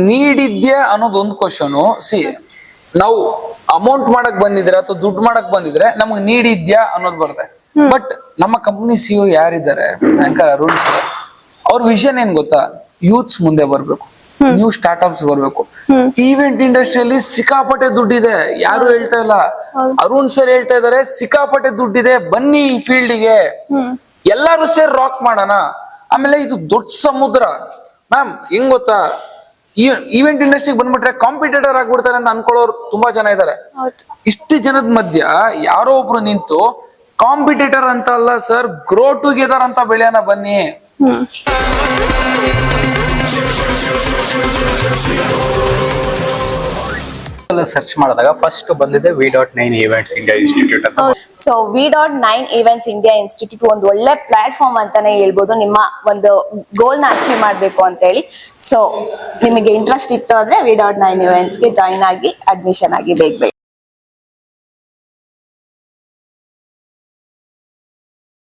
ನೀಡಿದ್ಯಾ ಅನ್ನೋದೊಂದು ಕ್ವಶನ್. ನಾವು ಅಮೌಂಟ್ ಮಾಡಕ್ ಬಂದಿದ್ರೆ ಅಥವಾ ದುಡ್ಡು ಮಾಡಕ್ ಬಂದಿದ್ರೆ ನಮಗ್ ನೀಡಿದ್ಯಾ ಅನ್ನೋದು ಬರುತ್ತೆ. ಬಟ್ ನಮ್ಮ ಕಂಪನಿ ಸಿಇಒ ಯಾರಿದ್ದಾರೆ, ಆಂಕರ್ ಅರುಣ್ ಸರ್, ಅವ್ರ ವಿಷನ್ ಏನ್ ಗೊತ್ತಾ? ಯೂತ್ಸ್ ಮುಂದೆ ಬರ್ಬೇಕು, ನ್ಯೂ ಸ್ಟಾರ್ಟ್ಅಪ್ಸ್ ಬರ್ಬೇಕು. ಈವೆಂಟ್ ಇಂಡಸ್ಟ್ರಿಯಲ್ಲಿ ಸಿಕ್ಕಾಪಟ್ಟೆ ದುಡ್ಡಿದೆ, ಯಾರು ಹೇಳ್ತಾ ಇಲ್ಲ. ಅರುಣ್ ಸರ್ ಹೇಳ್ತಾ ಇದಾರೆ ಸಿಕ್ಕಾಪಟ್ಟೆ ದುಡ್ಡಿದೆ, ಬನ್ನಿ ಈ ಫೀಲ್ಡ್ಗೆ, ಎಲ್ಲಾರು ಸೇರಿ ರಾಕ್ ಮಾಡೋಣ. ಆಮೇಲೆ ಇದು ದೊಡ್ಡ ಸಮುದ್ರ ಮ್ಯಾಮ್. ಹೆಂಗ್ ಗೊತ್ತಾ, ಈವೆಂಟ್ ಇಂಡಸ್ಟ್ರಿಗೆ ಬಂದ್ಬಿಟ್ರೆ ಕಾಂಪಿಟೇಟರ್ ಆಗ್ಬಿಡ್ತಾರೆ ಅಂತ ಅನ್ಕೊಳ್ಳೋರು ತುಂಬಾ ಜನ ಇದಾರೆ. ಇಷ್ಟು ಜನದ ಮಧ್ಯ ಯಾರೋ ಒಬ್ರು ನಿಂತು ಕಾಂಪಿಟೇಟರ್ ಅಂತ ಅಲ್ಲ ಸರ್, ಗ್ರೋ ಟುಗೆದರ್ ಅಂತ ಬೆಳೆಯೋಣ ಬನ್ನಿ. ಸರ್ಚ್ ಮಾಡಿದಾಗ ಫಸ್ಟ್ ಬಂದಿದೆ V.9 Events India Institute ಅಂತ. So V.9 Events India Institute ಒಂದು ಒಳ್ಳೆ ಪ್ಲಾಟ್ಫಾರ್ಮ್ ಅಂತಾನೆ ಹೇಳ್ಬೋದು, ನಿಮ್ಮ ಒಂದು ಗೋಲ್ ನ ಅಚೀವ್ ಮಾಡ್ಬೇಕು ಅಂತ ಹೇಳಿ. ಸೊ ನಿಮಗೆ ಇಂಟ್ರೆಸ್ಟ್ ಇತ್ತು ಅಂದ್ರೆ V.9 Events ಗೆ ಜಾಯಿನ್ ಆಗಿ ಅಡ್ಮಿಷನ್ ಆಗಿ ಬೇಗ